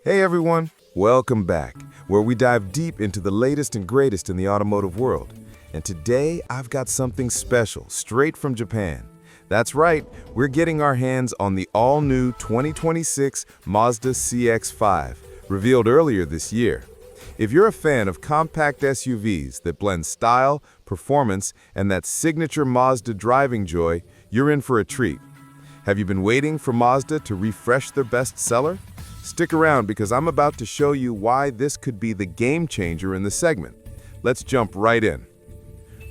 Hey everyone, welcome back, where we dive deep into the latest and greatest in the automotive world. And today, I've got something special, straight from Japan. That's right, we're getting our hands on the all-new 2026 Mazda CX-5, revealed earlier this year. If you're a fan of compact SUVs that blend style, performance, and that signature Mazda driving joy, you're in for a treat. Have you been waiting for Mazda to refresh their bestseller? Stick around because I'm about to show you why this could be the game changer in the segment. Let's jump right in.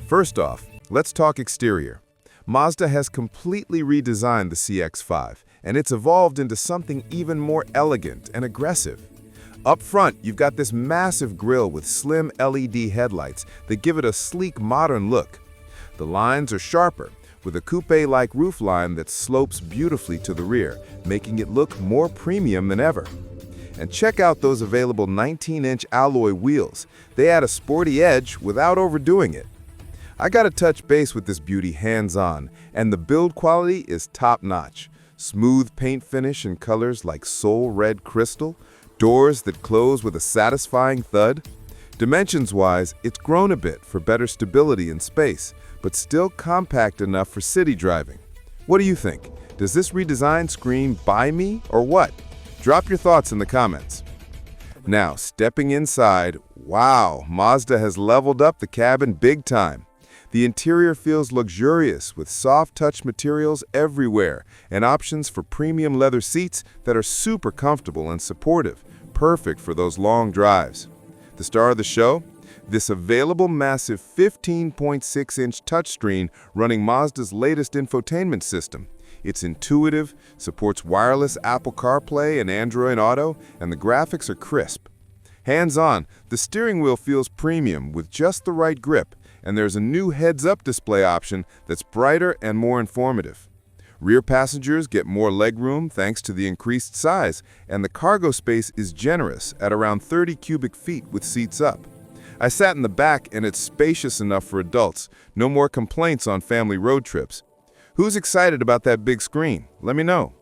First off, let's talk exterior. Mazda has completely redesigned the CX-5, and it's evolved into something even more elegant and aggressive. Up front, you've got this massive grille with slim LED headlights that give it a sleek, modern look. The lines are sharper, with a coupe-like roofline that slopes beautifully to the rear, making it look more premium than ever. And check out those available 19-inch alloy wheels. They add a sporty edge without overdoing it. I gotta touch base with this beauty hands-on, and the build quality is top-notch. Smooth paint finish in colors like soul red crystal, doors that close with a satisfying thud. Dimensions-wise, it's grown a bit for better stability and space, but still compact enough for city driving. What do you think? Does this redesign scream "buy me" or what? Drop your thoughts in the comments. Now, stepping inside, wow, Mazda has leveled up the cabin big time. The interior feels luxurious with soft-touch materials everywhere and options for premium leather seats that are super comfortable and supportive, perfect for those long drives. The star of the show? This available massive 15.6-inch touchscreen running Mazda's latest infotainment system. It's intuitive, supports wireless Apple CarPlay and Android Auto, and the graphics are crisp. Hands-on, the steering wheel feels premium with just the right grip, and there's a new heads-up display option that's brighter and more informative. Rear passengers get more legroom thanks to the increased size, and the cargo space is generous at around 30 cubic feet with seats up. I sat in the back and it's spacious enough for adults. No more complaints on family road trips. Who's excited about that big screen? Let me know.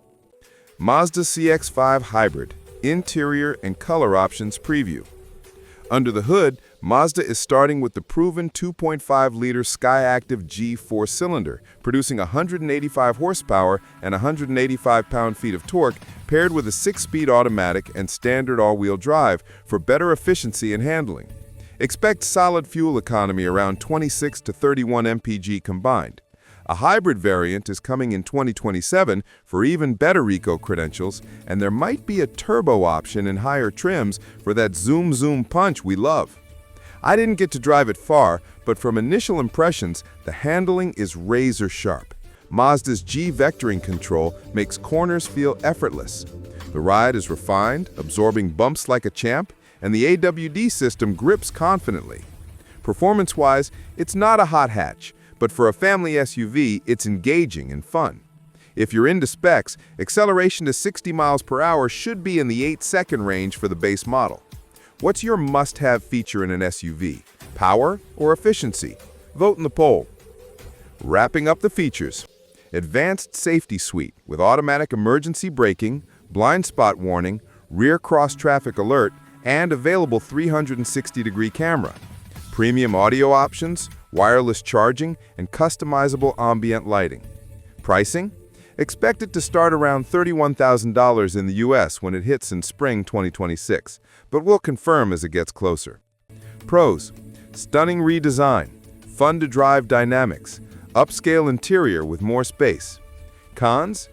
Mazda CX-5 Hybrid, Interior and Color Options Preview. Under the hood, Mazda is starting with the proven 2.5-liter Skyactiv G4 cylinder, producing 185 horsepower and 185 pound-feet of torque, paired with a 6-speed automatic and standard all-wheel drive for better efficiency and handling. Expect solid fuel economy around 26 to 31 mpg combined. A hybrid variant is coming in 2027 for even better eco credentials, and there might be a turbo option in higher trims for that zoom punch we love. I didn't get to drive it far, but from initial impressions, the handling is razor sharp. Mazda's G-vectoring control makes corners feel effortless. The ride is refined, absorbing bumps like a champ, and the AWD system grips confidently. Performance-wise, it's not a hot hatch, but for a family SUV, it's engaging and fun. If you're into specs, acceleration to 60 miles per hour should be in the 8-second range for the base model. What's your must-have feature in an SUV? Power or efficiency? Vote in the poll. Wrapping up the features. Advanced safety suite with automatic emergency braking, blind spot warning, rear cross-traffic alert, and available 360-degree camera. Premium audio options, wireless charging, and customizable ambient lighting. Pricing? Expected to start around $31,000 in the US when it hits in spring 2026, but we'll confirm as it gets closer. Pros: stunning redesign, fun-to-drive dynamics, upscale interior with more space. Cons: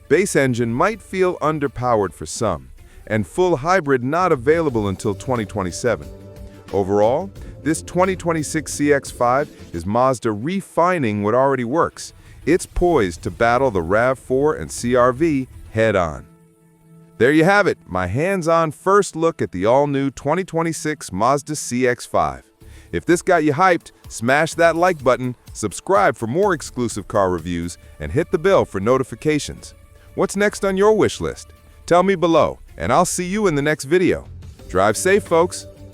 base engine might feel underpowered for some, and full hybrid not available until 2027. Overall, this 2026 CX-5 is Mazda refining what already works. It's poised to battle the RAV4 and CR-V head-on. There you have it, my hands-on first look at the all-new 2026 Mazda CX-5. If this got you hyped, smash that like button, subscribe for more exclusive car reviews, and hit the bell for notifications. What's next on your wish list? Tell me below, and I'll see you in the next video. Drive safe, folks.